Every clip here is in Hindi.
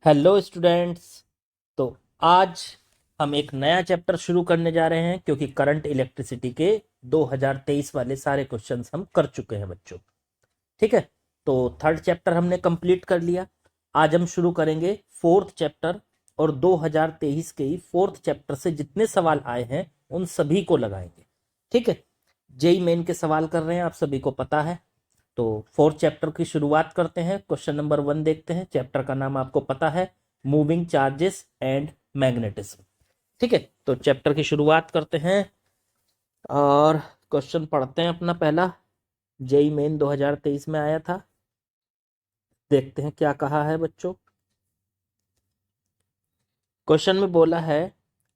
Hello students. तो आज हम एक नया चैप्टर शुरू करने जा रहे हैं क्योंकि करंट इलेक्ट्रिसिटी के 2023 वाले सारे क्वेश्चंस हम कर चुके हैं बच्चों। ठीक है, तो थर्ड चैप्टर हमने कंप्लीट कर लिया। आज हम शुरू करेंगे फोर्थ चैप्टर और 2023 के ही फोर्थ चैप्टर से जितने सवाल आए हैं उन सभी को लगाएंगे। ठीक है, जेई मेन के सवाल कर रहे हैं, आप सभी को पता है। तो फोर्थ चैप्टर की शुरुआत करते हैं। क्वेश्चन नंबर 1 देखते हैं। चैप्टर का नाम आपको पता है, मूविंग चार्जेस एंड मैग्नेटिज्म। ठीक है, तो चैप्टर की शुरुआत करते हैं और क्वेश्चन पढ़ते हैं। अपना पहला जेई मेन 2023 में आया था, देखते हैं क्या कहा है बच्चों। क्वेश्चन में बोला है,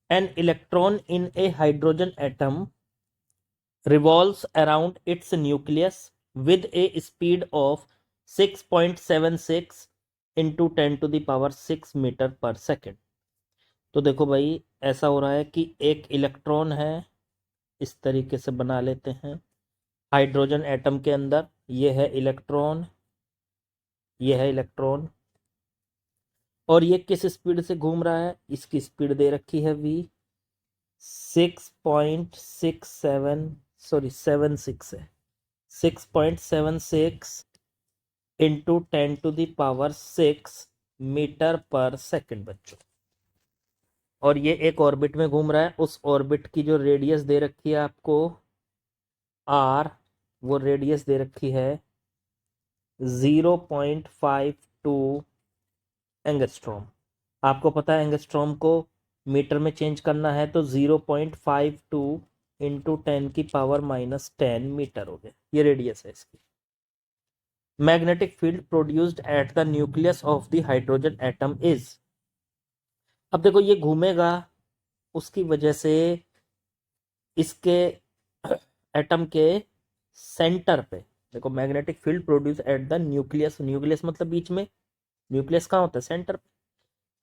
an electron in A hydrogen atom revolves around its nucleus with a speed of 6.76 into 10 to the power 6 metre per second. तो देखो भाई, ऐसा हो रहा है कि एक इलेक्ट्रॉन है, इस तरीके से बना लेते हैं। हाइड्रोजन एटम के अंदर ये है इलेक्ट्रॉन, ये है इलेक्ट्रॉन, और ये किस स्पीड से घूम रहा है? इसकी स्पीड दे रखी है v 6.67, सॉरी 76 है, 6.76 into 10 to the power 6 metre per second बच्चों। और ये एक ऑर्बिट में घूम रहा है। उस ऑर्बिट की जो रेडियस दे रखी है आपको आर, वो रेडियस दे रखी है 0.52 एंगस्ट्रॉम। आपको पता है एंगस्ट्रॉम को मीटर में चेंज करना है, तो 0.52 इंटू 10 की पावर -10 मीटर हो गया, ये रेडियस है इसकी। Magnetic field produced at the nucleus of the hydrogen atom is. अब देखो ये घूमेगा, उसकी वजह से इसके एटम के सेंटर पे देखो, magnetic field produce at the nucleus, nucleus मतलब बीच में, न्यूक्लियस कहाँ होता है? सेंटर पे।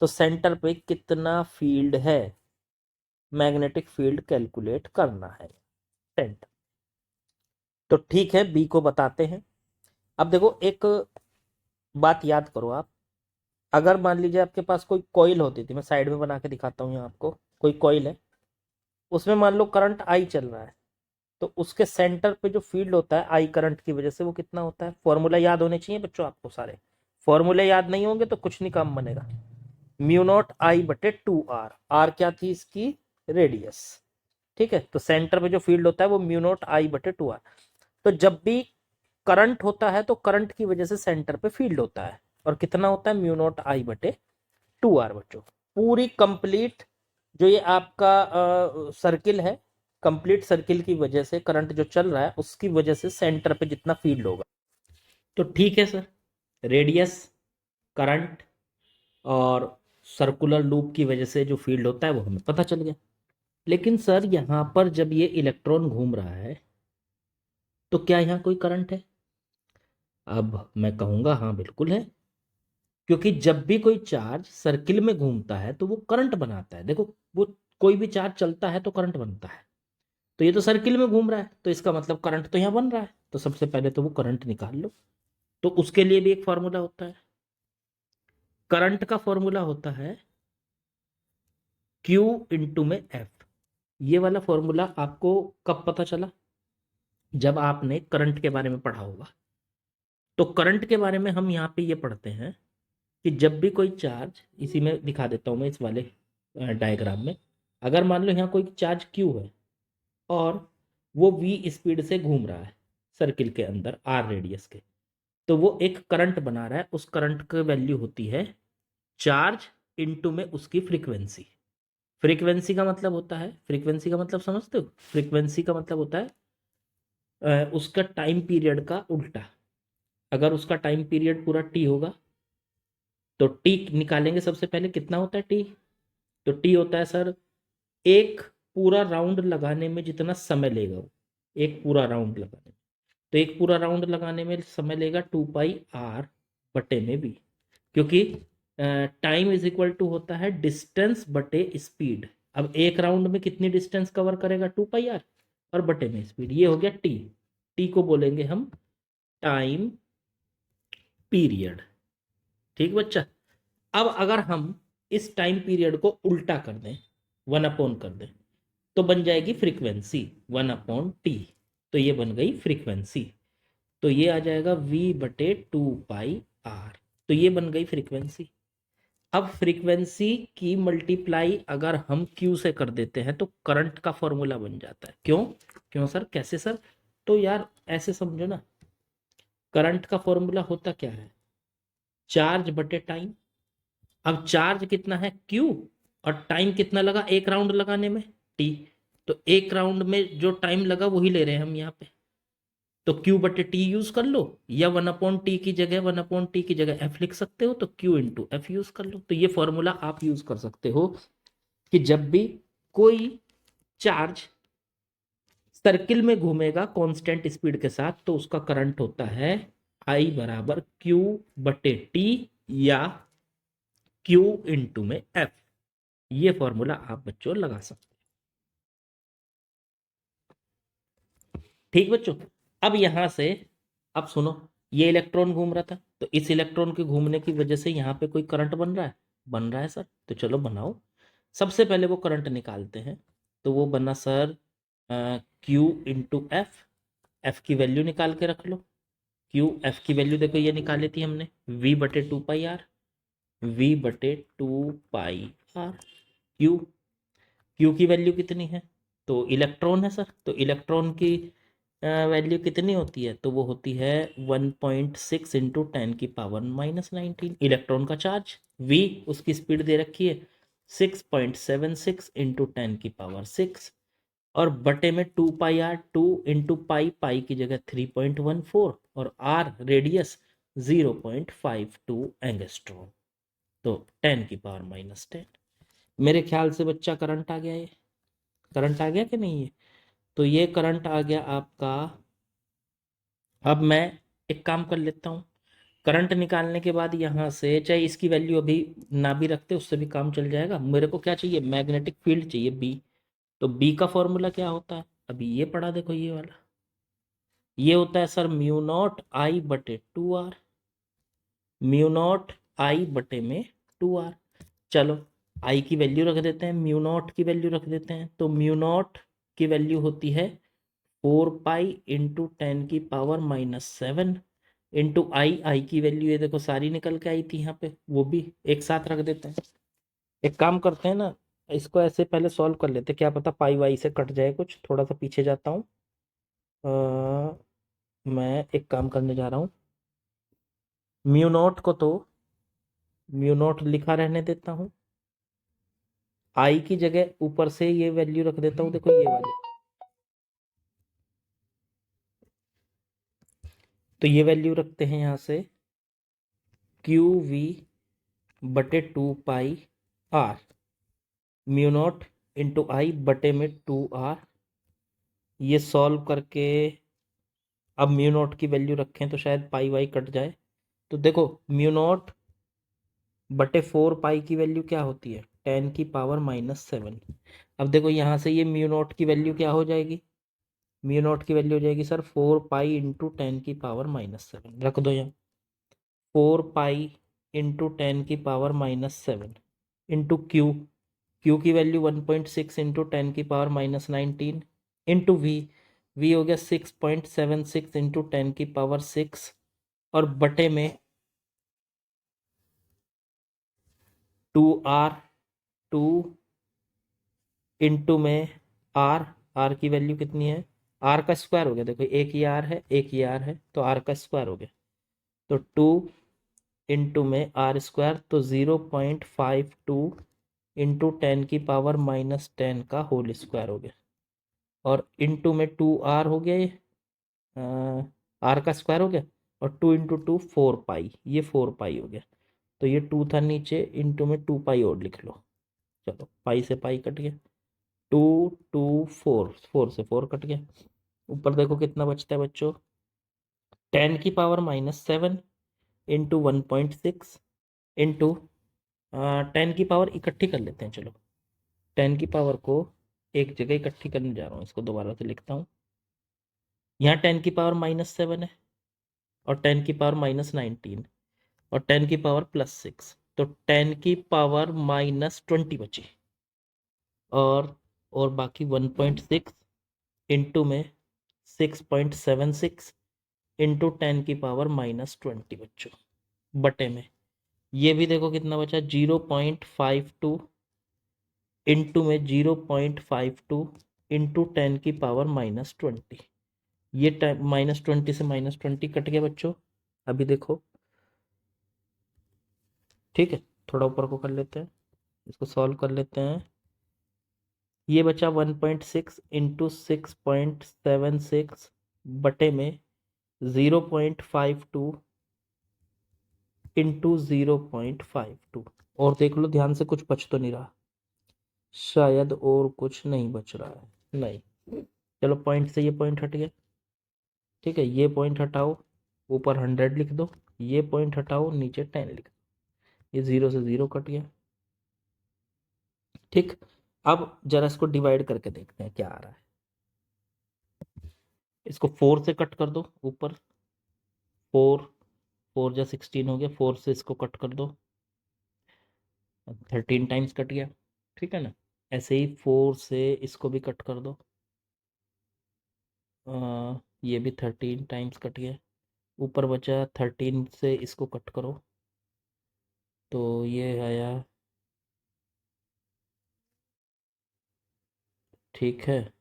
तो सेंटर पे कितना फील्ड है, मैग्नेटिक फील्ड कैलकुलेट करना है सेंटर। तो ठीक है, बी को बताते हैं। अब देखो एक बात याद करो आप, अगर मान लीजिए आपके पास कोई कॉइल होती थी, मैं साइड में बना के दिखाता हूँ यहाँ आपको, कोई कॉइल है, उसमें मान लो करंट आई चल रहा है, तो उसके सेंटर पे जो फील्ड होता है आई करंट की वजह से, वो कितना होता है? फॉर्मूला याद होने चाहिए बच्चों आपको सारे। फॉर्मूले याद नहीं होंगे तो कुछ नहीं काम बनेगा। म्यू नॉट आई बटे 2 आर, आर क्या थी इसकी? रेडियस। ठीक है, तो सेंटर पे जो फील्ड होता है वो म्यू नॉट आई बटे 2 आर। तो जब भी करंट होता है तो करंट की वजह से सेंटर पे फील्ड होता है, और कितना होता है? म्यू नॉट आई बटे 2 आर बच्चों। पूरी कंप्लीट जो ये आपका सर्किल है, कंप्लीट सर्किल की वजह से करंट जो चल रहा है उसकी वजह से सेंटर पे जितना फील्ड होगा। तो ठीक है सर, रेडियस, करंट और सर्कुलर लूप की वजह से जो फील्ड होता है वो हमें पता चल गया। लेकिन सर यहाँ पर जब ये इलेक्ट्रॉन घूम रहा है तो क्या यहाँ कोई करंट है? अब मैं कहूँगा हाँ बिल्कुल है, क्योंकि जब भी कोई चार्ज सर्किल में घूमता है तो वो करंट बनाता है। देखो, वो कोई भी चार्ज चलता है तो करंट बनता है। तो ये तो सर्किल में घूम रहा है, तो इसका मतलब करंट तो यहाँ बन रहा है। तो सबसे पहले तो वो करंट निकाल लो। तो उसके लिए भी एक फॉर्मूला होता है, करंट का फॉर्मूला होता है Q इंटू में F। ये वाला फॉर्मूला आपको कब पता चला? जब आपने करंट के बारे में पढ़ा होगा। तो करंट के बारे में हम यहाँ पे ये पढ़ते हैं कि जब भी कोई चार्ज, इसी में दिखा देता हूँ मैं इस वाले डायग्राम में, अगर मान लो यहाँ कोई चार्ज Q है और वो V स्पीड से घूम रहा है सर्किल के अंदर R रेडियस के, तो वो एक करंट बना रहा है। उस करंट की वैल्यू होती है चार्ज इनटू में उसकी फ्रीक्वेंसी। फ्रीक्वेंसी का मतलब होता है, फ्रीक्वेंसी का मतलब समझते हो? फ्रीक्वेंसी का मतलब होता है उसका टाइम पीरियड का उल्टा। अगर उसका टाइम पीरियड पूरा टी होगा तो टी निकालेंगे सबसे पहले, कितना होता है टी? तो टी होता है सर, एक पूरा राउंड लगाने में जितना समय लेगा वो, एक पूरा राउंड लगाने में, तो एक पूरा राउंड लगाने में समय लेगा 2πr बटे में भी, क्योंकि टाइम इज इक्वल टू होता है डिस्टेंस बटे स्पीड। अब एक राउंड में कितनी डिस्टेंस कवर करेगा? 2πr, और बटे में स्पीड, ये हो गया टी। टी को बोलेंगे हम टाइम पीरियड। ठीक बच्चा? अब अगर हम इस टाइम पीरियड को उल्टा कर दें, 1 अपॉन कर दें, तो बन जाएगी फ्रीक्वेंसी 1/t। तो ये बन गई फ्रीक्वेंसी। तो ये आ जाएगा v/2πr। तो ये बन गई फ्रीक्वेंसी। अब फ्रीक्वेंसी की मल्टीप्लाई अगर हम Q से कर देते हैं तो करंट का फॉर्मूला बन जाता है। क्यों क्यों सर, कैसे सर? तो यार ऐसे समझो ना, करंट का फॉर्मूला होता क्या है, चार्ज बटे टाइम। अब चार्ज कितना है Q, और टाइम कितना लगा एक राउंड लगाने में, T। तो एक राउंड में जो टाइम लगा वही ले रहे हैं हम यहाँ पे। तो Q/T यूज कर लो, या 1/T की जगह 1/T की जगह F लिख सकते हो, तो Q/F यूज कर लो। तो ये फॉर्मूला आप यूज कर सकते हो कि जब भी कोई चार्ज सर्किल में घूमेगा कांस्टेंट स्पीड के साथ तो उसका करंट होता है I बराबर Q/T या Q में F। ये फॉर्मूला आप बच्चों लगा सकते हैं। ठीक बच्चों, अब यहां से अब सुनो, ये इलेक्ट्रॉन घूम रहा था, तो इस इलेक्ट्रॉन के घूमने की वजह से यहाँ पे कोई करंट बन रहा है, बन रहा है सर। तो चलो बनाओ। सबसे पहले वो करंट निकालते हैं। तो वो बना सर Q/F। F की वैल्यू निकाल के रख लो। F की वैल्यू देखो ये निकाली थी हमने, v/2πr। v/2πr Q की वैल्यू कितनी है, तो इलेक्ट्रॉन है सर, तो इलेक्ट्रॉन की वैल्यू कितनी होती है, तो वो होती है 1.6 इंटू 10⁻⁻19। इलेक्ट्रॉन का चार्ज v, उसकी स्पीड दे रखी है 6.76 इंटू 10⁻6, और बटे में 2πr, 2 इंटू पाई की जगह 3.14, और r रेडियस 0.52 एंगस्ट्रॉम। तो 10⁻⁻10। मेरे ख्याल से बच्चा करंट आ गया, ये करंट आ गया कि नहीं है? तो ये करंट आ गया आपका। अब मैं एक काम कर लेता हूँ, करंट निकालने के बाद यहाँ से चाहे इसकी वैल्यू अभी ना भी रखते उससे भी काम चल जाएगा। मेरे को क्या चाहिए, मैग्नेटिक फील्ड चाहिए B। तो B का फॉर्मूला क्या होता है, अभी ये पढ़ा देखो, ये वाला, ये होता है सर μ0I/2r। μ0I/2r। चलो I की वैल्यू रख देते हैं, μ0 की वैल्यू रख देते हैं। तो μ0 की वैल्यू होती है 4π इंटू 10⁻⁻7 इंटू आई की वैल्यू ये देखो सारी निकल के आई थी यहाँ पे, वो भी एक साथ रख देते हैं। एक काम करते हैं ना, इसको ऐसे पहले सॉल्व कर लेते हैं, क्या पता पाई वाई से कट जाए कुछ। थोड़ा सा पीछे जाता हूँ, मैं एक काम करने जा रहा हूँ। μ0 को तो μ0 लिखा रहने देता हूँ, आई की जगह ऊपर से ये वैल्यू रख देता हूँ, देखो ये वाली। तो ये वैल्यू रखते हैं यहाँ से QV/2πr, μ0 इंटू आई बटे में 2r। ये सॉल्व करके अब μ0 की वैल्यू रखें तो शायद पाई वाई कट जाए। तो देखो μ0/4π की वैल्यू क्या होती है, 10⁻⁻7। अब देखो यहाँ से ये μ0 की वैल्यू क्या हो जाएगी, μ0 की वैल्यू हो जाएगी सर 4π इंटू 10⁻⁻7। रख दो यहाँ 4π इंटू 10⁻⁻7 इंटू क्यू की वैल्यू 1.6 इंटू 10⁻⁻19 इंटू वी हो गया 6.76 इंटू 10⁻6, और बटे में 2r, 2 इंटू में r की वैल्यू कितनी है, r का स्क्वायर हो गया, देखो एक ही r है एक ही r है, तो r का स्क्वायर हो गया। तो 2 इंटू में r², तो 0.52 इंटू 10⁻⁻10 का होल स्क्वायर हो गया, और इंटू में 2r हो गया, ये r का स्क्वायर हो गया, और 2 इंटू 2 4π, ये 4π हो गया। तो ये 2 था नीचे, इंटू में 2π और लिख लो। चलो पाई से पाई कट गया, 2 2 4, 4 से 4 कट गया। ऊपर देखो कितना बचता है बच्चों, 10⁻⁻7 इंटू 1.6 इंटू 10 की पावर इकट्ठी कर लेते हैं। चलो 10 की पावर को एक जगह इकट्ठी करने जा रहा हूँ, इसको दोबारा से लिखता हूँ। यहाँ 10⁻⁻7 है, और 10⁻⁻19, और 10 की पावर +6, तो 10⁻⁻20 बची, और बाकी 1.6 इंटू में 6.76 इंटू 10⁻⁻20 बच्चों, बटे में ये भी देखो कितना बचा, 0.52 इंटू में 0.52 इंटू 10⁻⁻20। ये -20 से -20 कट गया बच्चों। अभी देखो, ठीक है, थोड़ा ऊपर को कर लेते हैं, इसको सॉल्व कर लेते हैं। ये बचा 1.6 इंटू 6.76 बटे में 0.52 इंटू 0.52। और देख लो ध्यान से, कुछ बच तो नहीं रहा, शायद और कुछ नहीं बच रहा है, नहीं। चलो पॉइंट से ये पॉइंट हट गया, ठीक है, ये पॉइंट हटाओ, ऊपर 100 लिख दो, ये पॉइंट हटाओ, नीचे 10 लिख दो, ये 0 से 0 कट गया। ठीक, अब जरा इसको डिवाइड करके देखते हैं क्या आ रहा है। इसको 4 से कट कर दो, ऊपर 4, 4 जा 16 हो गया, 4 से इसको कट कर दो, 13 टाइम्स कट गया, ठीक है ना। ऐसे ही 4 से इसको भी कट कर दो, ये भी 13 टाइम्स कट गया, ऊपर बचा 13 से इसको कट करो, तो ये आया, ठीक है,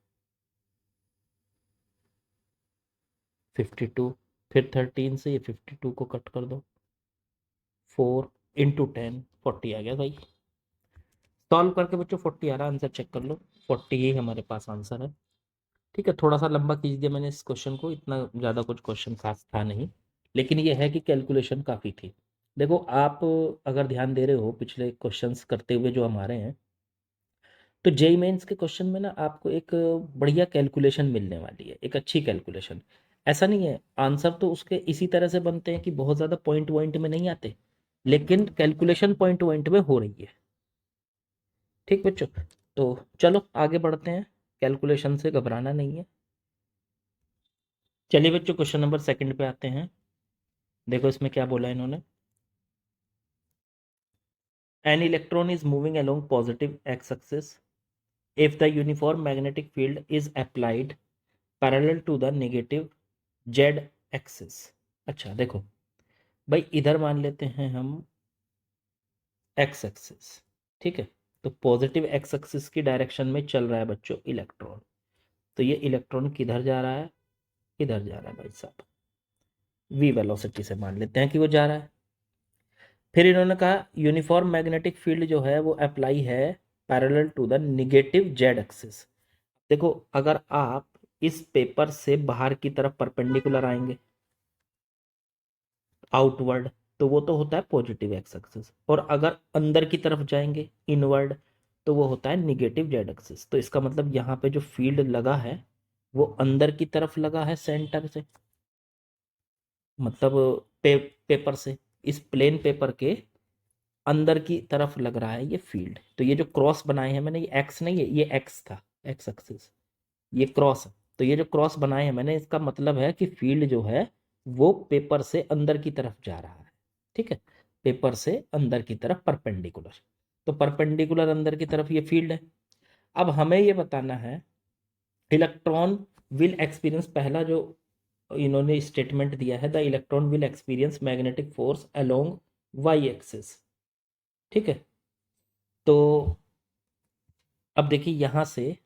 52। फिर 13 से ये 52 को कट कर दो, 4 इंटू 10, 40 आ गया भाई। सॉल्व करके बच्चों 40 आ रहा, आंसर चेक कर लो, 40 ही हमारे पास आंसर है। ठीक है, थोड़ा सा लंबा खींच दिया मैंने इस क्वेश्चन को, इतना ज़्यादा कुछ क्वेश्चन खास था नहीं, लेकिन ये है कि कैलकुलेशन काफ़ी थी। देखो आप अगर ध्यान दे रहे हो पिछले क्वेश्चंस करते हुए जो हमारे हैं, तो जेई मेंस के क्वेश्चन में ना आपको एक बढ़िया कैलकुलेशन मिलने वाली है, एक अच्छी कैलकुलेशन। ऐसा नहीं है, आंसर तो उसके इसी तरह से बनते हैं कि बहुत ज़्यादा पॉइंट पॉइंट में नहीं आते, लेकिन कैलकुलेशन पॉइंट पॉइंट में हो रही है। ठीक बच्चों, तो चलो आगे बढ़ते हैं, कैलकुलेशन से घबराना नहीं है। चलिए बच्चों क्वेश्चन नंबर सेकंड पे आते हैं। देखो इसमें क्या बोला इन्होंने, an electron is moving along positive x axis if the uniform magnetic field is applied parallel to the negative z axis। अच्छा देखो भाई, इधर मान लेते हैं हम x एक्सिस, ठीक है, तो पॉजिटिव x एक्सिस की डायरेक्शन में चल रहा है बच्चों इलेक्ट्रॉन, तो ये इलेक्ट्रॉन किधर जा रहा है, इधर जा रहा है भाई साहब, v वेलोसिटी से मान लेते हैं कि वो जा रहा है। फिर इन्होंने कहा यूनिफॉर्म मैग्नेटिक फील्ड जो है वो अप्लाई है parallel to the negative z axis. देखो अगर आप इस पेपर से बाहर की तरफ परपेंडिकुलर आएंगे आउटवर्ड, तो वो तो होता है पॉजिटिव एक्स एक्सिस, और अगर अंदर की तरफ जाएंगे इनवर्ड, तो वो होता है निगेटिव जेड एक्सिस। तो इसका मतलब यहाँ पे जो फील्ड लगा है वो अंदर की तरफ लगा है सेंटर से, मतलब पेपर से, इस प्लेन पेपर के अंदर की तरफ लग रहा है ये फील्ड। तो ये जो क्रॉस बनाए हैं मैंने, ये एक्स नहीं है, ये एक्स था, एक्स एक्सिस, ये क्रॉस है। तो ये जो क्रॉस बनाए हैं मैंने, इसका मतलब है कि फील्ड जो है वो पेपर से अंदर की तरफ जा रहा है, ठीक है, पेपर से अंदर की तरफ परपेंडिकुलर, तो परपेंडिकुलर अंदर की तरफ ये फील्ड है। अब हमें ये बताना है इलेक्ट्रॉन विल एक्सपीरियंस, पहला जो इन्होंने स्टेटमेंट दिया है, the electron will experience magnetic force along y axis, ठीक है। तो अब देखिए यहां से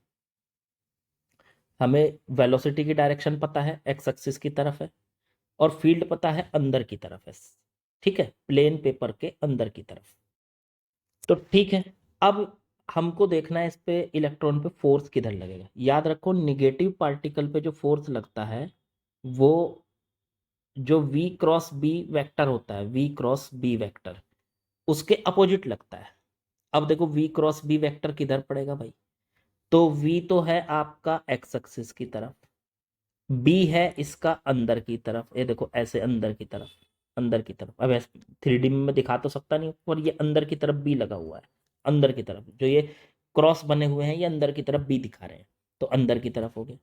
हमें वेलोसिटी की डायरेक्शन पता है, एक्स एक्सिस की तरफ है, और फील्ड पता है अंदर की तरफ है, ठीक है, प्लेन पेपर के अंदर की तरफ। तो ठीक है, अब हमको देखना है इस पे इलेक्ट्रॉन पे फोर्स किधर लगेगा। याद रखो निगेटिव पार्टिकल पे जो फोर्स लगता है वो जो v क्रॉस बी वेक्टर होता है, v क्रॉस बी वेक्टर, उसके अपोजिट लगता है। अब देखो v क्रॉस बी वेक्टर किधर पड़ेगा भाई, तो v तो है आपका एक्स एक्सिस की तरफ, बी है इसका अंदर की तरफ, ये देखो ऐसे अंदर की तरफ, अंदर की तरफ। अब ऐसे 3D में मैं दिखा तो सकता नहीं, पर ये अंदर की तरफ बी लगा हुआ है, अंदर की तरफ जो ये क्रॉस बने हुए हैं ये अंदर की तरफ बी दिखा रहे हैं, तो अंदर की तरफ हो गया।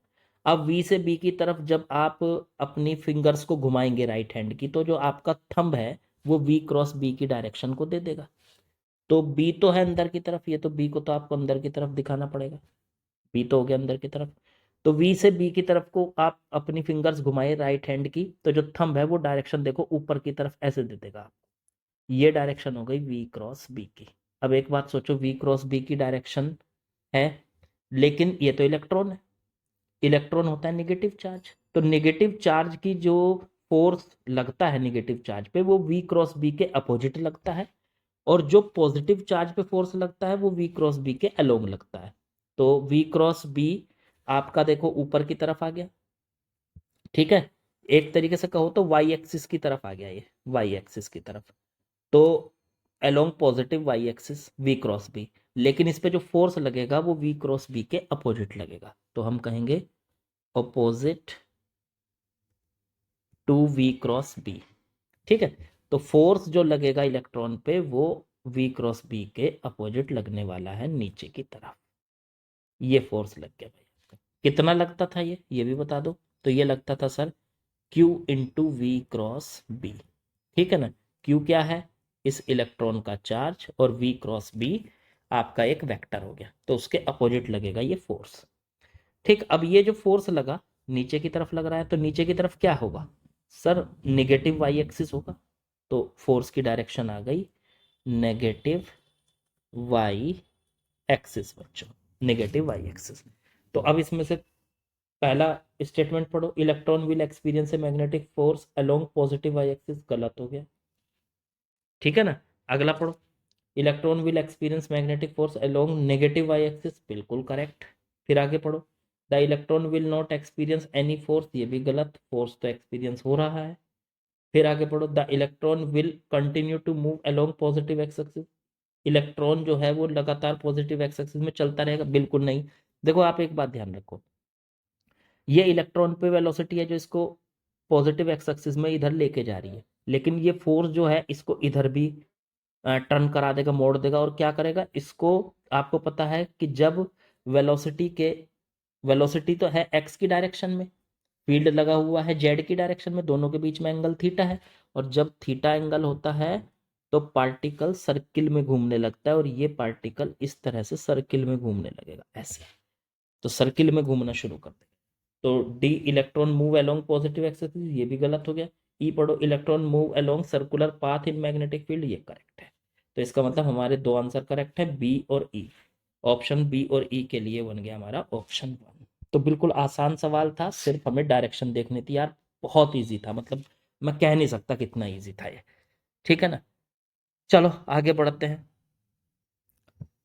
अब वी से बी की तरफ जब आप अपनी फिंगर्स को घुमाएंगे राइट हैंड की, तो जो आपका थंब है वो v क्रॉस b की डायरेक्शन को दे देगा। तो b तो है अंदर की तरफ, ये तो b को तो आपको अंदर की तरफ दिखाना पड़ेगा, b तो हो गया अंदर की तरफ। तो v से b की तरफ को आप अपनी फिंगर्स घुमाए राइट हैंड की, तो जो थंब है वो डायरेक्शन देखो ऊपर की तरफ ऐसे दे देगा आपको, ये डायरेक्शन हो गई v क्रॉस b की। अब एक बात सोचो, v क्रॉस b की डायरेक्शन है, लेकिन ये तो इलेक्ट्रॉन है, इलेक्ट्रॉन होता है नेगेटिव चार्ज, तो नेगेटिव चार्ज की जो फोर्स लगता है नेगेटिव चार्ज पे वो v क्रॉस b के अपोजिट लगता है, और जो पॉजिटिव चार्ज पे फोर्स लगता है वो v क्रॉस b के अलोंग लगता है। तो v क्रॉस b आपका देखो ऊपर की तरफ आ गया, ठीक है, एक तरीके से कहो तो y एक्सिस की तरफ आ गया, ये y एक्सिस की तरफ, तो along positive y axis v cross b, लेकिन इस पे जो फोर्स लगेगा वो v क्रॉस b के अपोजिट लगेगा, तो हम कहेंगे opposite to v cross b, ठीक है। तो फोर्स जो लगेगा इलेक्ट्रॉन पे वो v क्रॉस b के अपोजिट लगने वाला है नीचे की तरफ, ये फोर्स लग गया भाई। कितना लगता था ये भी बता दो। तो ये लगता था sir q into we cross b, ठीक है ना। q क्या है, इस इलेक्ट्रॉन का चार्ज, और v क्रॉस b आपका एक वेक्टर हो गया, तो उसके अपोजिट लगेगा ये फोर्स। ठीक, अब ये जो फोर्स लगा नीचे की तरफ लग रहा है, तो नीचे की तरफ क्या होगा सर, निगेटिव y एक्सिस होगा, तो फोर्स की डायरेक्शन आ गई नेगेटिव y एक्सिस बच्चों, नेगेटिव y एक्सिस। तो अब इसमें से पहला स्टेटमेंट पढ़ो, electron will experience a magnetic force along positive y axis, गलत हो गया, ठीक है ना। अगला पढ़ो, electron will experience magnetic force along negative y axis, बिल्कुल करेक्ट। फिर आगे पढ़ो, the electron will not experience any force, ये भी गलत, फोर्स तो एक्सपीरियंस हो रहा है। फिर आगे पढ़ो, the electron will continue to move along positive x axis, electron जो है वो लगातार पॉजिटिव एक्स एक्सिस में चलता रहेगा, बिल्कुल नहीं। देखो आप एक बात ध्यान रखो, ये इलेक्ट्रॉन पे वेलोसिटी है जो इसको पॉजिटिव एक्स एक्सिस में इधर लेके जा रही है, लेकिन ये फोर्स जो है इसको इधर भी टर्न करा देगा, मोड़ देगा, और क्या करेगा इसको, आपको पता है कि जब वेलोसिटी के, वेलोसिटी तो है एक्स की डायरेक्शन में, फील्ड लगा हुआ है जेड की डायरेक्शन में, दोनों के बीच में एंगल थीटा है, और जब थीटा एंगल होता है तो पार्टिकल सर्किल में घूमने लगता है, और ये पार्टिकल इस तरह से सर्किल में घूमने लगेगा ऐसे, तो सर्किल में घूमना शुरू कर देगा। तो D electron move along positive axis, ये भी गलत हो गया। ई पढ़ो, electron move along circular path in magnetic field, ये करेक्ट है। तो इसका मतलब हमारे दो आंसर करेक्ट है, बी और ई। ऑप्शन बी और ई के लिए बन गया हमारा ऑप्शन 1। तो बिल्कुल आसान सवाल था, सिर्फ हमें डायरेक्शन देखनी थी यार, बहुत ईजी था, मतलब मैं कह नहीं सकता कितना ईजी था ये, ठीक है ना। चलो आगे बढ़ते हैं।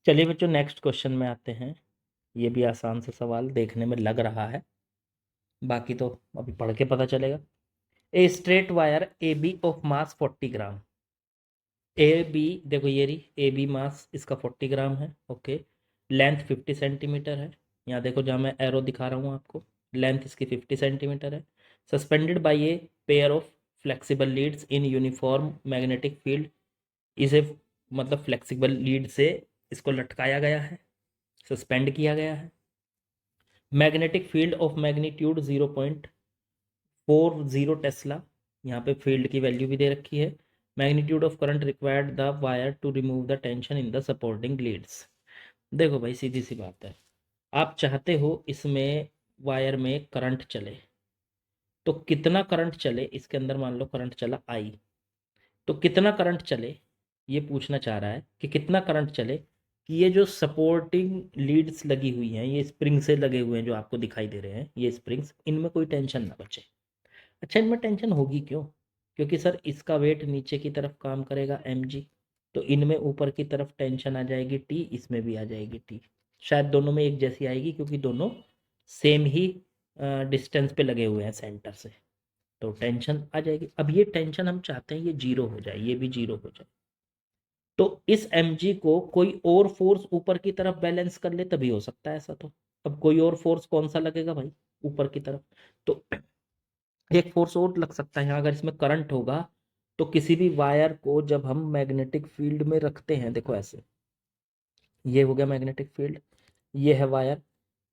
चलिए बच्चों नेक्स्ट क्वेश्चन में आते हैं। ये भी आसान सा सवाल देखने में लग रहा है, बाकी तो अभी पढ़ के पता चलेगा। A straight wire A B of mass 40 gram, A B देखो ये रही ए बी, मास इसका 40 ग्राम है, ओके। लेंथ 50 सेंटीमीटर है, यहाँ देखो जहाँ मैं एरो दिखा रहा हूँ आपको, लेंथ इसकी 50 सेंटीमीटर है। Suspended bye a pair of flexible leads in uniform magnetic field, इसे मतलब फ्लेक्सिबल लीड से इसको लटकाया गया है, सस्पेंड किया गया है। Magnetic field of magnitude 0.40 tesla, यहाँ पे फील्ड की वैल्यू भी दे रखी है। Magnitude of current required the wire to remove the tension in the supporting leads. देखो भाई सीधी सी बात है, आप चाहते हो इसमें वायर में करंट चले, तो कितना करंट चले इसके अंदर, मान लो करंट चला आई, तो कितना करंट चले ये पूछना चाह रहा है कि कितना करंट चले कि ये जो सपोर्टिंग लीड्स लगी हुई हैं, ये स्प्रिंग से लगे हुए हैं जो आपको दिखाई दे रहे हैं, ये स्प्रिंग्स, इनमें कोई टेंशन ना बचे। अच्छा इनमें टेंशन होगी क्यों, क्योंकि सर इसका वेट नीचे की तरफ काम करेगा mg, तो इनमें ऊपर की तरफ टेंशन आ जाएगी t, इसमें भी आ जाएगी t, शायद दोनों में एक जैसी आएगी क्योंकि दोनों सेम ही डिस्टेंस पे लगे हुए हैं सेंटर से, तो टेंशन आ जाएगी। अब ये टेंशन हम चाहते हैं ये जीरो हो जाए, ये भी जीरो हो जाए, तो इस mg को कोई और फोर्स ऊपर की तरफ बैलेंस कर ले तभी हो सकता है ऐसा। तो अब कोई और फोर्स कौन सा लगेगा भाई ऊपर की तरफ, तो एक फोर्स और लग सकता है यहाँ, अगर इसमें करंट होगा तो किसी भी वायर को जब हम मैग्नेटिक फील्ड में रखते हैं, देखो ऐसे, ये हो गया मैग्नेटिक फील्ड, ये है वायर,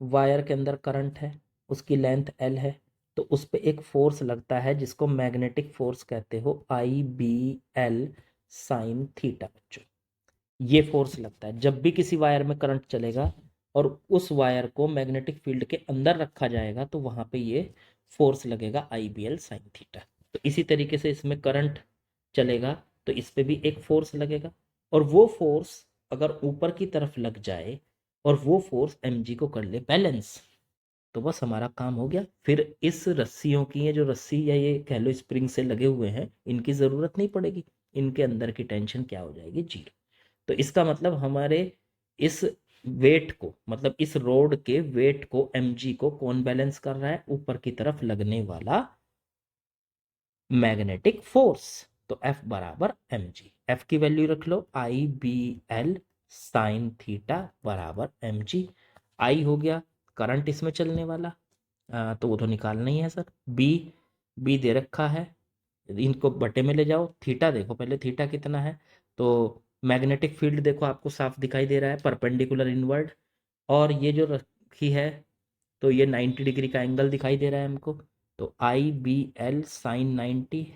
वायर के अंदर करंट है, उसकी लेंथ L है, तो उस पे एक फोर्स लगता है जिसको मैग्नेटिक फोर्स कहते हो, IBL साइन थीटा बच्चों। ये फोर्स लगता है जब भी किसी वायर में करंट चलेगा और उस वायर को मैग्नेटिक फील्ड के अंदर रखा जाएगा तो वहां पे ये फोर्स लगेगा IBL साइन थीटा। तो इसी तरीके से इसमें करंट चलेगा तो इस पे भी एक फोर्स लगेगा, और वो फोर्स अगर ऊपर की तरफ लग जाए और वो फोर्स mg को कर ले बैलेंस, तो बस हमारा काम हो गया। फिर इस रस्सियों की, ये जो रस्सी या ये कह लो स्प्रिंग से लगे हुए हैं, इनकी ज़रूरत नहीं पड़ेगी, इनके अंदर की टेंशन क्या हो जाएगी, जीरो। तो इसका मतलब हमारे इस वेट को, मतलब इस रोड के वेट को, mg को कौन बैलेंस कर रहा है, ऊपर की तरफ लगने वाला मैग्नेटिक फोर्स। तो F बराबर mg, F की वैल्यू रख लो IBL साइन थीटा बराबर mg। I हो गया करंट इसमें चलने वाला, तो वो तो निकालना ही है सर। बी दे रखा है, इनको बटे में ले जाओ। थीटा देखो पहले, थीटा कितना है, तो मैग्नेटिक फील्ड देखो आपको साफ दिखाई दे रहा है, परपेंडिकुलर इनवर्ड। और ये जो रखी है तो ये 90 डिग्री का एंगल दिखाई दे रहा है हमको, तो IBL साइन 90।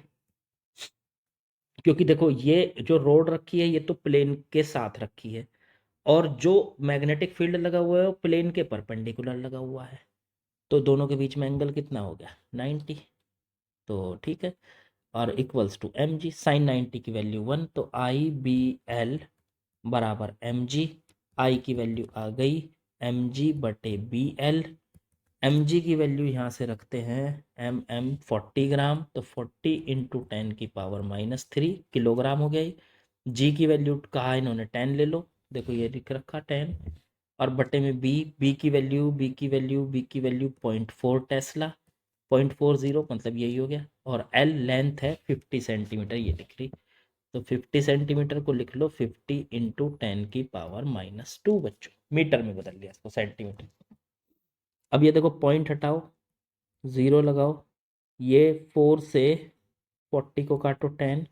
क्योंकि देखो ये जो रोड रखी है ये तो प्लेन के साथ रखी है, और जो मैग्नेटिक फील्ड लगा हुआ है वो प्लेन के परपेंडिकुलर लगा हुआ है, तो दोनों के बीच में एंगल कितना हो गया, 90। तो ठीक है, और इक्वल्स टू mg, साइन 90 की वैल्यू 1, तो IBL बराबर mg। I की वैल्यू आ गई mg बटे BL। mg की वैल्यू यहाँ से रखते हैं mm 40 ग्राम, तो 40 इंटू 10 की पावर -3 किलोग्राम हो गई। g की वैल्यू कहा इन्होंने 10 ले लो, देखो ये लिख रखा 10, और बटे में b की वैल्यू 0.4 टेस्ला, 0.40 मतलब यही हो गया, और L लेंथ है 50 सेंटीमीटर ये लिख रही, तो 50 सेंटीमीटर को लिख लो 50 इंटू 10 की पावर -2 बच्चों, मीटर में बदल लिया इसको सेंटीमीटर। अब ये देखो पॉइंट हटाओ, ज़ीरो लगाओ, ये 4 से 40 को काटो 10,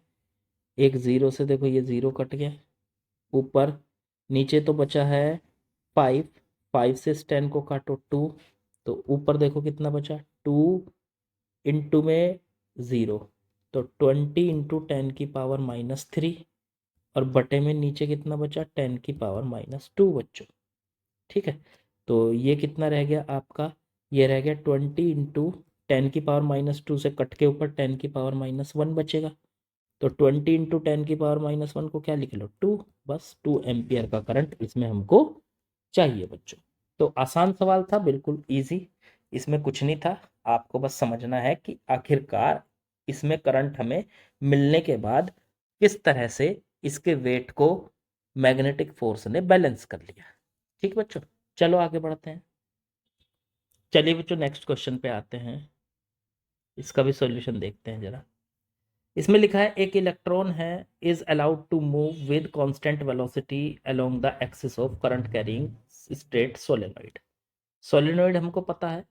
एक ज़ीरो से देखो ये ज़ीरो कट गया, ऊपर नीचे तो बचा है 5, 5 से 10 को काटो 2, तो ऊपर देखो कितना बचा 2 इंटू में ज़ीरो, तो 20 इंटू 10 की पावर -3, और बटे में नीचे कितना बचा 10 की पावर -2 बच्चों। ठीक है, तो ये कितना रह गया आपका, ये रह गया 20 इंटू 10 की पावर -2 से कट के ऊपर 10 की पावर -1 बचेगा, तो 20 इंटू 10 की पावर -1 को क्या लिख लो 2, बस 2 एम्पियर का करंट इसमें हमको चाहिए बच्चों। तो आसान सवाल था, बिल्कुल इजी, इसमें कुछ नहीं था, आपको बस समझना है कि आखिरकार इसमें करंट हमें मिलने के बाद किस तरह से इसके वेट को मैग्नेटिक फोर्स ने बैलेंस कर लिया। ठीक बच्चों, चलो आगे बढ़ते हैं। चलिए बच्चों नेक्स्ट क्वेश्चन पे आते हैं, इसका भी सॉल्यूशन देखते हैं जरा। इसमें लिखा है एक इलेक्ट्रॉन है is allowed to move with constant velocity along the axis of current carrying straight solenoid. Solenoid हमको पता है,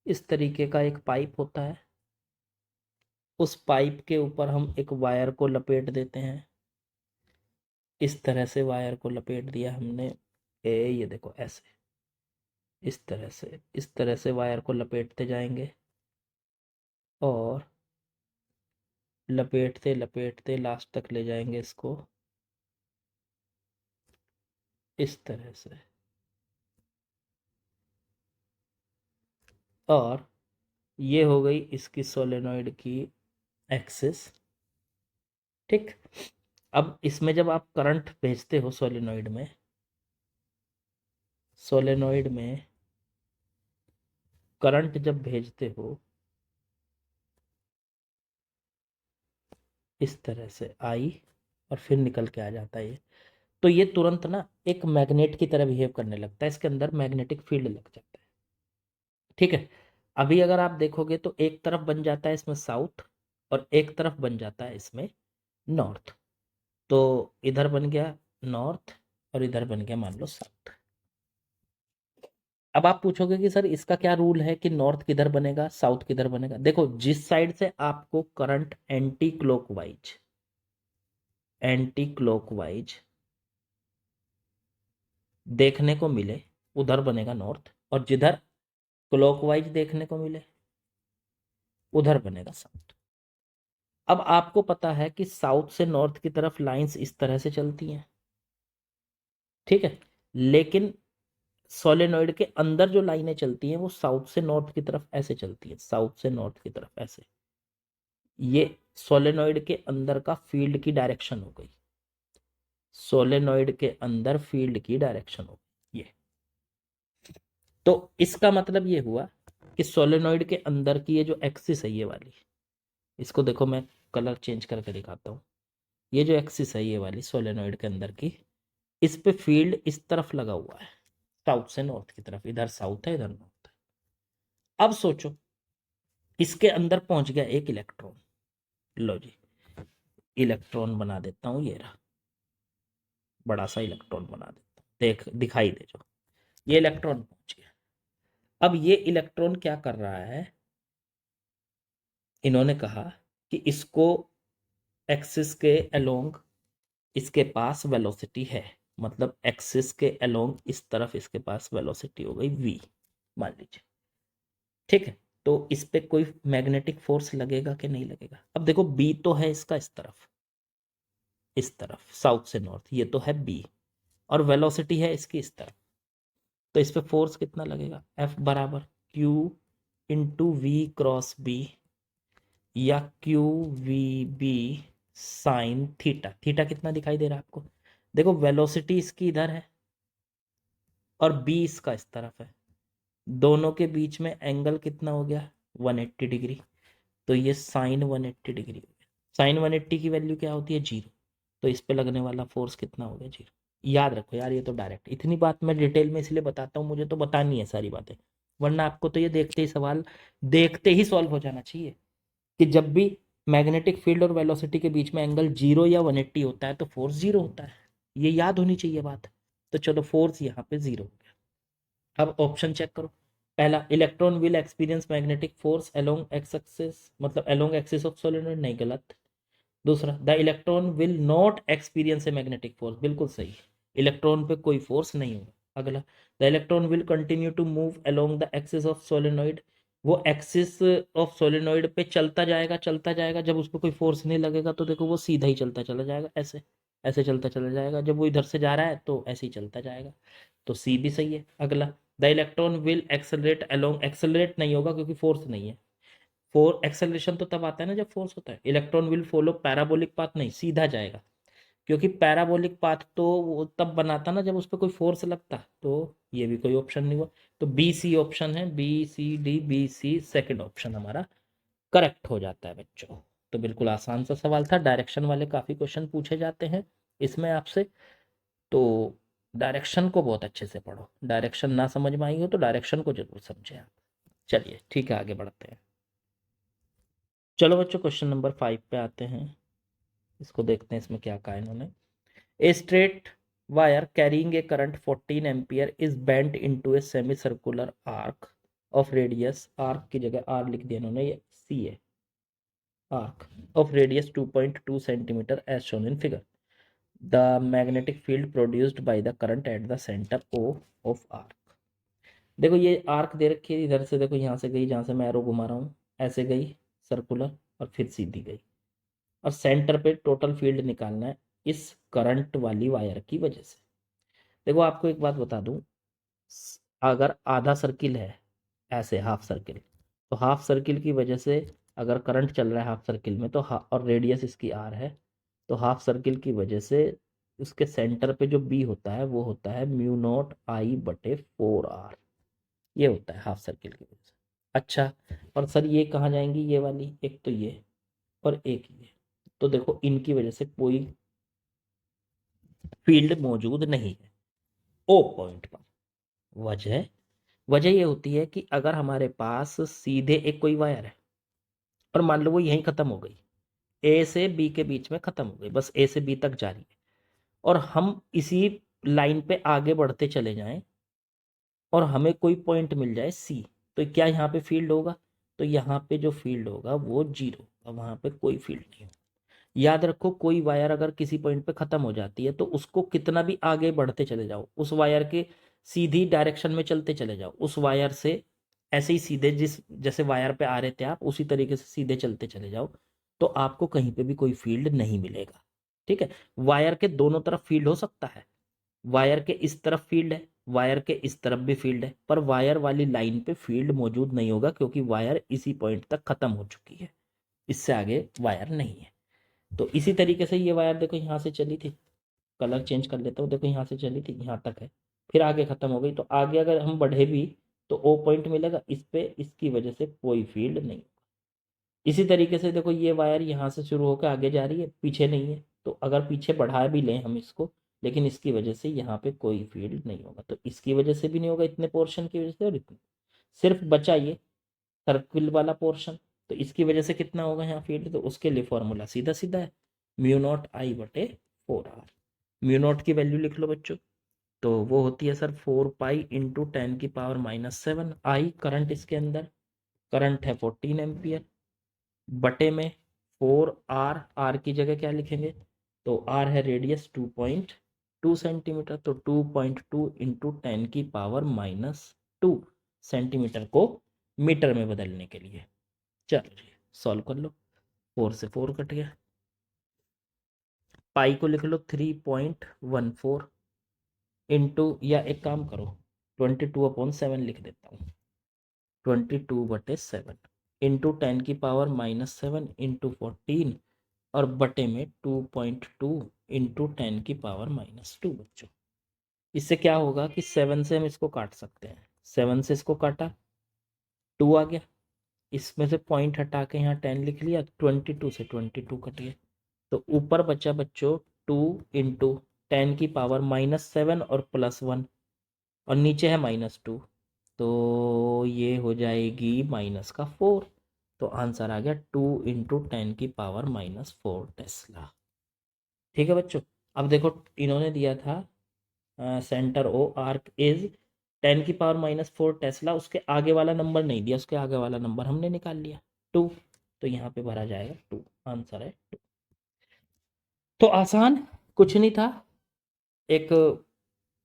इस तरीके का एक पाइप होता है, उस पाइप के ऊपर हम एक वायर को लपेट देते हैं, इस तरह से वायर को लपेट दिया हमने, ये देखो ऐसे, इस तरह से वायर को लपेटते जाएंगे, और लपेटते लपेटते लास्ट तक ले जाएंगे इसको इस तरह से, और ये हो गई इसकी सोलेनॉइड की एक्सिस। ठीक, अब इसमें जब आप करंट भेजते हो सोलेनॉइड में करंट जब भेजते हो इस तरह से आई, और फिर निकल के आ जाता है ये, तो ये तुरंत ना एक मैग्नेट की तरह बिहेव करने लगता है, इसके अंदर मैग्नेटिक फील्ड लग जाता है। ठीक है, अभी अगर आप देखोगे तो एक तरफ बन जाता है इसमें साउथ, और एक तरफ बन जाता है इसमें नॉर्थ, तो इधर बन गया नॉर्थ और इधर बन गया मान लो साउथ। अब आप पूछोगे कि सर इसका क्या रूल है कि नॉर्थ किधर बनेगा साउथ किधर बनेगा। देखो जिस साइड से आपको करंट एंटी क्लॉकवाइज देखने को मिले उधर बनेगा नॉर्थ, और जिधर क्लॉकवाइज देखने को मिले उधर बनेगा साउथ। अब आपको पता है कि साउथ से नॉर्थ की तरफ लाइंस इस तरह से चलती हैं, ठीक है, लेकिन सोलेनॉइड के अंदर जो लाइनें चलती हैं वो साउथ से नॉर्थ की तरफ ऐसे चलती है, साउथ से नॉर्थ की तरफ ऐसे। ये सोलेनॉइड के अंदर का फील्ड की डायरेक्शन हो गई, सोलेनॉइड के अंदर फील्ड की डायरेक्शन हो गई ये। तो इसका मतलब ये हुआ कि सोलेनॉइड के अंदर की ये जो एक्सिस है ये वाली, इसको देखो मैं कलर चेंज करके दिखाता हूँ। ये जो एक्सिस है ये वाली सोलेनॉइड के अंदर की, इस पे फील्ड इस तरफ लगा हुआ है, साउथ से नॉर्थ की तरफ, इधर साउथ है इधर नॉर्थ है। अब सोचो इसके अंदर पहुंच गया एक इलेक्ट्रॉन, लो जी इलेक्ट्रॉन बना देता हूं, ये रहा बड़ा सा इलेक्ट्रॉन बना देता हूं, देख दिखाई दे जो, ये इलेक्ट्रॉन पहुंच गया। अब ये इलेक्ट्रॉन क्या कर रहा है, इन्होंने कहा कि इसको एक्सिस के अलोंग इसके पास वेलोसिटी है, मतलब एक्सिस के अलोंग इस तरफ इसके पास वेलोसिटी हो गई v, मान लीजिए, ठीक है। तो इस पे कोई मैग्नेटिक फोर्स लगेगा कि नहीं लगेगा? अब देखो b तो है इसका इस तरफ, इस तरफ साउथ से नॉर्थ, ये तो है b, और वेलोसिटी है इसकी इस तरफ, तो इस पे फोर्स कितना लगेगा? F बराबर Q into we cross B, या Q V B sine theta. Theta कितना दिखाई दे रहा है आपको? देखो वेलोसिटी इसकी इधर है और बी इसका इस तरफ है, दोनों के बीच में एंगल कितना हो गया? 180 डिग्री, तो ये साइन 180 डिग्री हो गया। साइन 180 की वैल्यू क्या होती है? 0, तो इस पे लगने वाला फोर्स कितना हो गया? 0। याद रखो यार, ये तो डायरेक्ट, इतनी बात मैं डिटेल में इसलिए बताता हूँ, मुझे तो बतानी है सारी बातें, वरना आपको तो ये देखते ही सवाल देखते ही सॉल्व हो जाना चाहिए कि जब भी मैग्नेटिक फील्ड और वेलोसिटी के बीच में एंगल 0 या 180 होता है तो फोर्स 0 होता है, ये याद होनी चाहिए बात। तो चलो फोर्स यहाँ पे 0 हो गया। अब ऑप्शन चेक करो। पहला, electron will experience magnetic force along x axis, मतलब अलोंग एक्सिस ऑफ सोलेनॉइड, नहीं गलत। दूसरा, the electron will not experience a magnetic force, बिल्कुल सही, इलेक्ट्रॉन पे कोई फोर्स नहीं होगा। अगला, the electron will continue to move along the axis of solenoid, वो एक्सिस ऑफ सोलेनॉइड पे चलता जाएगा, जब उस पर कोई फोर्स नहीं लगेगा तो देखो वो सीधा ही चलता चला जाएगा, ऐसे ऐसे चलता चला जाएगा, जब वो इधर से जा रहा है तो ऐसे ही चलता जाएगा, तो सी भी सही है। अगला, the electron will accelerate along, accelerate नहीं होगा क्योंकि फोर्स नहीं है, फोर एक्सेलरेशन तो तब आता है ना जब फोर्स होता है। Electron will follow parabolic path, नहीं सीधा जाएगा, क्योंकि पैराबोलिक पाथ तो वो तब बनाता ना जब उस पर कोई फोर्स लगता, तो ये भी कोई ऑप्शन नहीं हुआ। तो बी सी ऑप्शन है, B C D B C second option हमारा करेक्ट हो जाता है बच्चों। तो बिल्कुल आसान सा सवाल था, डायरेक्शन वाले काफी क्वेश्चन पूछे जाते हैं इसमें आपसे, तो डायरेक्शन को बहुत अच्छे से पढ़ो, डायरेक्शन ना समझ में आई हो तो डायरेक्शन को जरूर समझें आप। चलिए ठीक है, आगे बढ़ते हैं। चलो बच्चों क्वेश्चन नंबर 5 पे आते हैं, इसको देखते हैं इसमें क्या कहा इन्होंने। A straight wire carrying a current 14 ampere is bent into a semi circular arc of radius, arc की जगह आर लिख दिया इन्होंने, ये सी है, arc of radius 2.2 centimetre as shown in figure, the magnetic field produced by the current at the centre O of arc. देखो ये आर्क दे रखी है, इधर से देखो यहाँ से गई, जहाँ से मैं एरो घुमा रहा हूँ ऐसे गई सर्कुलर और फिर सीधी गई, और सेंटर पे टोटल फील्ड निकालना है इस करंट वाली वायर की वजह से। देखो आपको एक बात बता दूं, अगर आधा सर्किल है ऐसे हाफ सर्किल, तो हाफ सर्किल की वजह से अगर करंट चल रहा है हाफ सर्किल में तो और रेडियस इसकी आर है, तो हाफ सर्किल की वजह से उसके सेंटर पे जो बी होता है वो होता है म्यू नॉट आई बटे 4r, ये होता है हाफ सर्किल की वजह से। अच्छा, और सर ये कहाँ जाएंगी ये वाली, एक तो ये और एक ये, तो देखो इनकी वजह से कोई फील्ड मौजूद नहीं है ओ पॉइंट पर। वजह वजह ये होती है कि अगर हमारे पास सीधे एक कोई वायर है और मान लो वो यहीं खत्म हो गई, ए से बी के बीच में खत्म हो गई, बस ए से बी तक जा रही है, और हम इसी लाइन पे आगे बढ़ते चले जाएं और हमें कोई पॉइंट मिल जाए सी, तो क्या यहाँ पे फील्ड होगा? तो यहाँ पे जो फील्ड होगा वो 0 होगा, वहां पे कोई फील्ड नहीं होगा। याद रखो, कोई वायर अगर किसी पॉइंट पे खत्म हो जाती है तो उसको कितना भी आगे बढ़ते चले जाओ, उस वायर के सीधी डायरेक्शन में चलते चले जाओ, उस वायर से ऐसे ही सीधे जिस जैसे वायर पे आ रहे थे आप उसी तरीके से सीधे चलते चले जाओ, तो आपको कहीं पे भी कोई फील्ड नहीं मिलेगा। ठीक है, वायर के दोनों तरफ फील्ड हो सकता है, वायर के इस तरफ फील्ड है, वायर के इस तरफ भी फील्ड है, पर वायर वाली लाइन पे फील्ड मौजूद नहीं होगा क्योंकि वायर इसी पॉइंट तक खत्म हो चुकी है, इससे आगे वायर नहीं है। तो इसी तरीके से ये वायर देखो यहाँ से चली थी, कलर चेंज कर लेता हूँ, देखो यहाँ से चली थी यहाँ तक है, फिर आगे खत्म हो गई, तो आगे अगर हम बढ़े भी तो ओ पॉइंट मिलेगा इस पे, इसकी वजह से कोई फील्ड नहीं। इसी तरीके से देखो ये वायर यहाँ से शुरू होकर आगे जा रही है, पीछे नहीं है, तो अगर पीछे बढ़ा भी लें हम इसको, लेकिन इसकी वजह से यहाँ पे कोई फील्ड नहीं होगा, तो इसकी वजह से भी नहीं होगा इतने पोर्शन की वजह से, और इतने सिर्फ बचा ये सर्किल वाला पोर्शन, तो इसकी वजह से कितना होगा यहाँ फील्ड, तो उसके लिए फॉर्मूला सीधा सीधा है, म्यू नॉट आई बटे 4r। म्यू नॉट की वैल्यू लिख लो बच्चों, तो वो होती है sir 4 pi into 10⁻⁻7। I current इसके अंदर, करंट है 14 एम्पियर, बटे में 4r, आर की जगह क्या लिखेंगे, तो आर है रेडियस 2.2 सेंटीमीटर, तो 2.2 इंटू 10⁻⁻2 सेंटीमीटर को मीटर में बदलने के लिए। चलो जी सॉल्व कर लो, 4 से 4 कट गया, पाई को लिख लो 3.14 इंटू, या एक काम करो 22/7 लिख देता हूँ, 22/7 इंटू 10⁻⁻7 इंटू 14, और बटे में 2.2 इंटू 10⁻⁻2 बच्चों। इससे क्या होगा कि 7 से हम इसको काट सकते हैं, 7 से इसको काटा 2 आ गया, इसमें से पॉइंट हटा के यहाँ 10 लिख लिया, 22 से 22 कट गया, तो ऊपर बचा बच्चों 2 इंटू 10⁻⁻7 और +1, और नीचे है -2, तो ये हो जाएगी -4, तो आंसर आ गया 2 इंटू 10⁻⁻4 टेस्ला। ठीक है बच्चों, अब देखो इन्होंने दिया था centre O arc is 10⁻⁻4 tesla, उसके आगे वाला नंबर नहीं दिया, उसके आगे वाला नंबर हमने निकाल लिया 2, तो यहाँ पे भरा जाएगा 2, आंसर है 2। तो आसान कुछ नहीं था, एक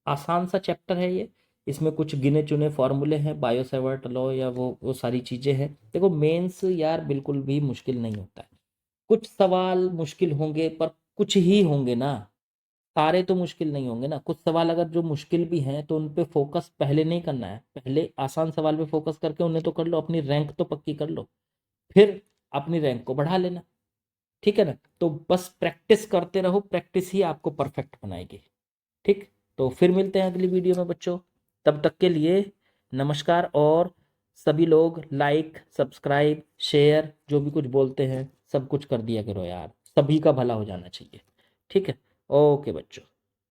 आसान सा चैप्टर है ये, इसमें कुछ गिने चुने फॉर्मूले हैं, बायो सेवर्ट लॉ या वो सारी चीज़ें हैं। देखो मेंस यार बिल्कुल भी मुश्किल नहीं होता है, कुछ सवाल मुश्किल होंगे पर कुछ ही होंगे ना, सारे तो मुश्किल नहीं होंगे ना, कुछ सवाल अगर जो मुश्किल भी हैं तो उन पे फोकस पहले नहीं करना है, पहले आसान सवाल पे फोकस करके उन्हें तो कर लो, अपनी रैंक तो पक्की कर लो, फिर अपनी रैंक को बढ़ा लेना। ठीक है ना, तो बस प्रैक्टिस करते रहो, प्रैक्टिस ही आपको परफेक्ट बनाएगी। ठीक, तो फिर मिलते हैं अगली वीडियो में बच्चों, तब तक के लिए नमस्कार, और सभी लोग लाइक सब्सक्राइब शेयर जो भी कुछ बोलते हैं सब कुछ कर दिया करो यार, सभी का भला हो जाना चाहिए। ठीक है, ओके बच्चों।